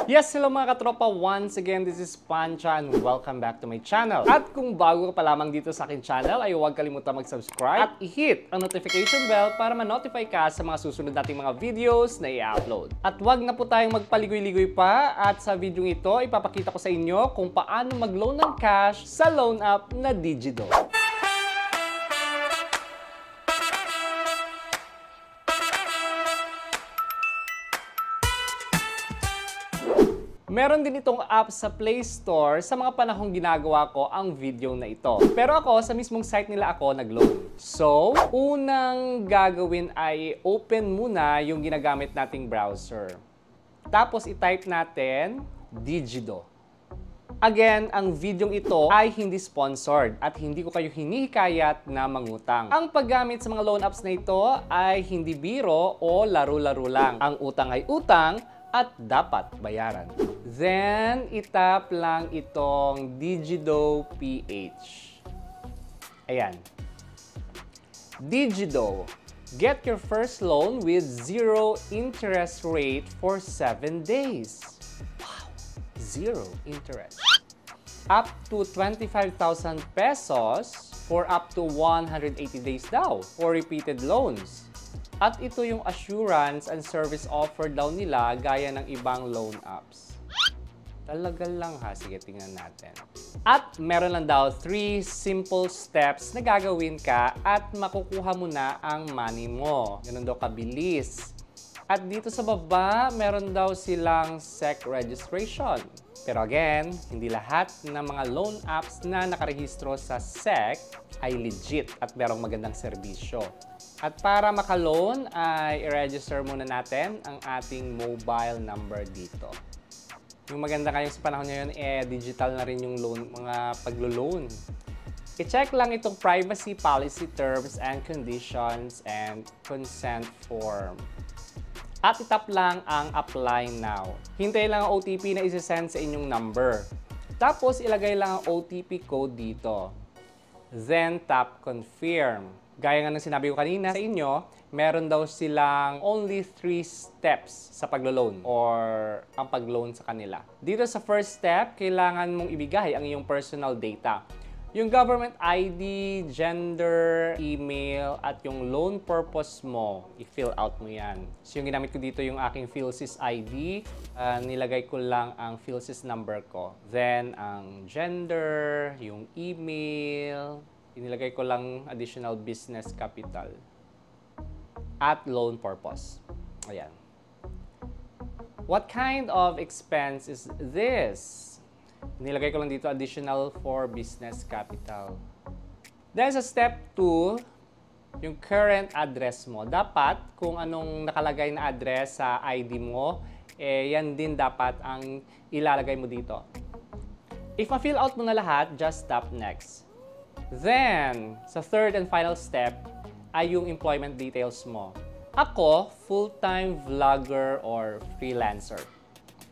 Yes, hello mga katropa. Once again, this is Pancha and welcome back to my channel. At kung bago ka pa lamang dito sa akin channel, ay huwag kalimutan mag-subscribe at i-hit ang notification bell para ma-notify ka sa mga susunod nating mga videos na i-upload. At huwag na po tayong magpaligoy-ligoy pa at sa video ito, ipapakita ko sa inyo kung paano mag-loan ng cash sa loan app na Digido. Meron din itong app sa Play Store sa mga panahong ginagawa ko ang video na ito. Pero ako, sa mismong site nila ako nag-loan. So, unang gagawin ay open muna yung ginagamit nating browser. Tapos, i-type natin Digido. Again, ang videong ito ay hindi sponsored at hindi ko kayo hinihikayat na mangutang. Ang paggamit sa mga loan apps na ito ay hindi biro o laro-laro lang. Ang utang ay utang at dapat bayaran. Then, itap lang itong Digido PH. Ayan. Digido. Get your first loan with 0 interest rate for 7 days. Wow! 0 interest. Up to 25,000 pesos for up to 180 days daw for repeated loans. At ito yung assurance and service offer daw nila gaya ng ibang loan apps. Talaga lang ha. Sige, tingnan natin. At meron lang daw 3 simple steps na gagawin ka at makukuha mo na ang money mo. Ganun daw kabilis. At dito sa baba, meron daw silang SEC registration. Pero again, hindi lahat ng mga loan apps na nakarehistro sa SEC ay legit at merong magandang serbisyo. At para maka-loan ay i-register muna natin ang ating mobile number dito. Yung maganda ngayon sa panahon ngayon, digital na rin yung loan, mga paglo-loan. I-check lang itong privacy policy terms and conditions and consent form. At itap lang ang apply now. Hintay lang ang OTP na isi-send sa inyong number. Tapos ilagay lang ang OTP code dito. Then tap confirm. Gaya nga ng sinabi ko kanina sa inyo, meron daw silang only 3 steps sa paglo-loan or ang pag-loan sa kanila. Dito sa first step, kailangan mong ibigay ang iyong personal data. Yung government ID, gender, email, at yung loan purpose mo, i-fill out mo yan. So yung ginamit ko dito yung aking PhilSys ID, nilagay ko lang ang PhilSys number ko. Then ang gender, yung email, inilagay ko lang additional business capital at loan purpose. Ayan. What kind of expense is this? Nilagay ko lang dito additional for business capital. Then sa step 2, yung current address mo. Dapat kung anong nakalagay na address sa ID mo, yan din dapat ang ilalagay mo dito. If ma-fill out mo na lahat, just tap next. Then, sa third and final step ay yung employment details mo. Ako, full-time vlogger or freelancer.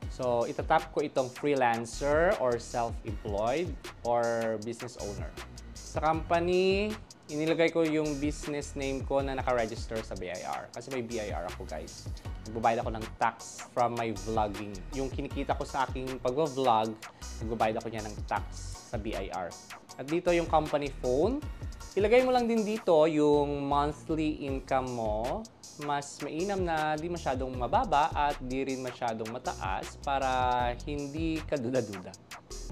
So, itatap ko itong freelancer or self-employed or business owner. Sa company, inilagay ko yung business name ko na naka-register sa BIR. Kasi may BIR ako, guys. Nagbabayad ako ng tax from my vlogging. Yung kinikita ko sa aking pag-vlog, nagbabayad ako niya ng tax sa BIR. At dito yung company phone. Ilagay mo lang din dito yung monthly income mo. Mas mainam na di masyadong mababa at di rin masyadong mataas para hindi ka duda-duda.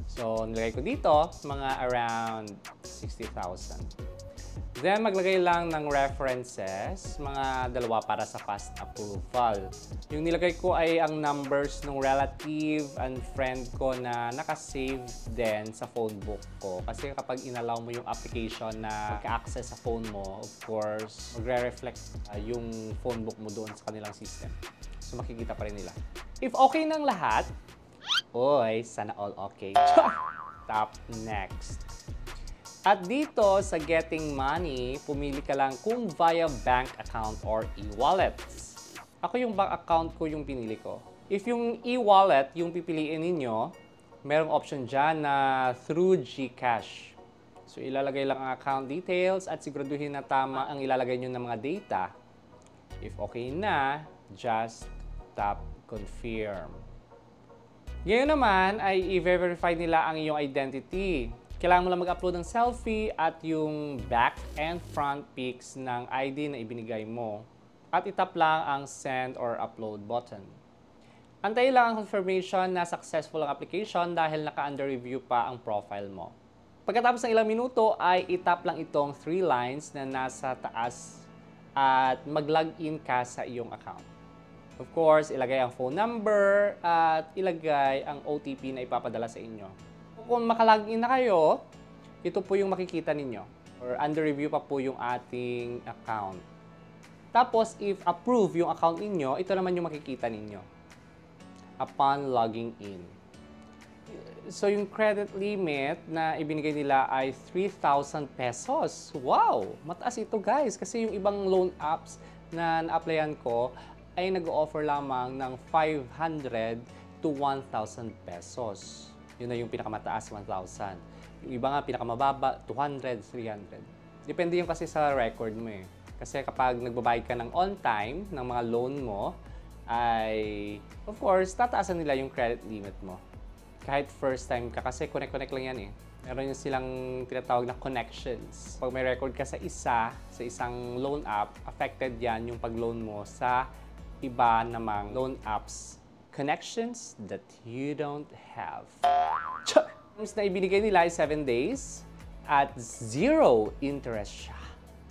So, nilagay ko dito mga around 60,000. Then, maglagay lang ng references, mga 2 para sa fast approval. Yung nilagay ko ay ang numbers ng relative and friend ko na nakasave din sa phone book ko. Kasi kapag inallow mo yung application na mag-access sa phone mo, of course, magre-reflect yung phone book mo doon sa kanilang system. So, makikita pa rin nila. If okay ng lahat, oy, sana all okay. Tap next. At dito sa Getting Money, pumili ka lang kung via bank account or e-wallet. Ako yung bank account ko yung pinili ko. If yung e-wallet yung pipiliin ninyo, merong option dyan na through GCash. So ilalagay lang ang account details at siguraduhin na tama ang ilalagay nyo ng mga data. If okay na, just tap confirm. Ngayon naman ay i-verify nila ang iyong identity. Kailangan mo lang mag-upload ng selfie at yung back and front pics ng ID na ibinigay mo. At itap lang ang send or upload button. Antayin lang ang confirmation na successful ang application dahil naka-under review pa ang profile mo. Pagkatapos ng ilang minuto ay itap lang itong 3 lines na nasa taas at mag-login ka sa iyong account. Of course, ilagay ang phone number at ilagay ang OTP na ipapadala sa inyo. Kung makalogin na kayo, ito po yung makikita ninyo. Or under review pa po yung ating account. Tapos, if approve yung account ninyo, ito naman yung makikita ninyo upon logging in. So, yung credit limit na ibinigay nila ay 3,000 pesos. Wow! Mataas ito guys kasi yung ibang loan apps na na-applyan ko ay nag-offer lamang ng 500 to 1,000 pesos. Yun na yung pinakamataas, 1,000. Yung iba nga, pinakamababa, 200, 300. Depende yung kasi sa record mo eh. Kasi kapag nagbabayad ka ng on time, ng mga loan mo, ay, of course, tataasan nila yung credit limit mo. Kahit first time ka, kasi connect-connect lang yan eh. Meron yung silang tinatawag na connections. Pag may record ka sa isang loan app, affected yan yung pag-loan mo sa iba namang loan apps. Connections that you don't have. Terms na ibinigay nila ay 7 days at 0 interest siya.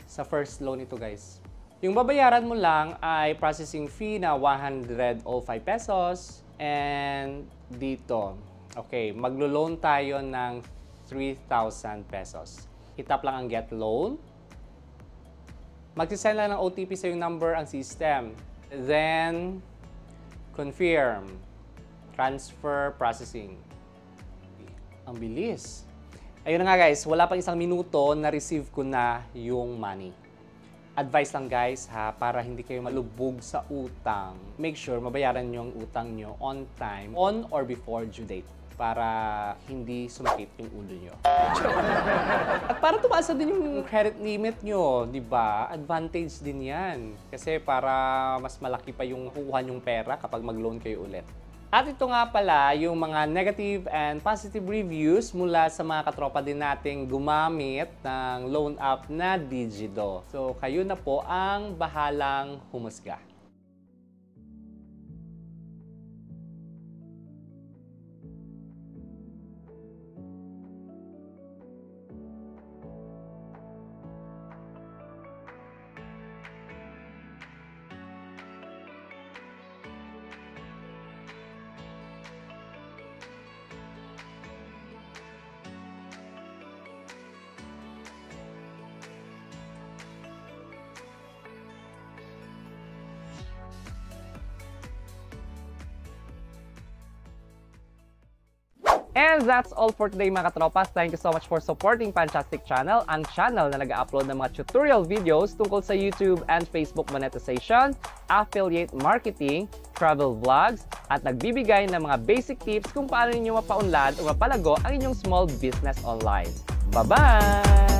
Sa first loan ito guys. Yung babayaran mo lang ay processing fee na 105 pesos and dito. Okay, maglo-loan tayo ng 3,000 pesos. Itap lang ang get loan. Magsisend lang ng OTP sa yung number ang system. Then, confirm. Transfer processing. Ang bilis. Ayun na nga guys, wala pang 1 minuto na-receive ko na yung money. Advice lang guys ha, para hindi kayo malubog sa utang. Make sure mabayaran nyo ang utang nyo on time, on or before due date. Para hindi sumakit yung ulo nyo. At para tumaas din yung credit limit nyo, di ba? Advantage din yan. Kasi para mas malaki pa yung kukuha nyong pera kapag mag-loan kayo ulit. At ito nga pala yung mga negative and positive reviews mula sa mga katropa din nating gumamit ng loan app na Digido. So kayo na po ang bahalang humusga. And that's all for today mga katropas. Thank you so much for supporting Fantastic Channel, ang channel na nag-upload ng mga tutorial videos tungkol sa YouTube and Facebook monetization, affiliate marketing, travel vlogs, at nagbibigay ng mga basic tips kung paano ninyo mapaunlad o mapalago ang inyong small business online. Bye-bye!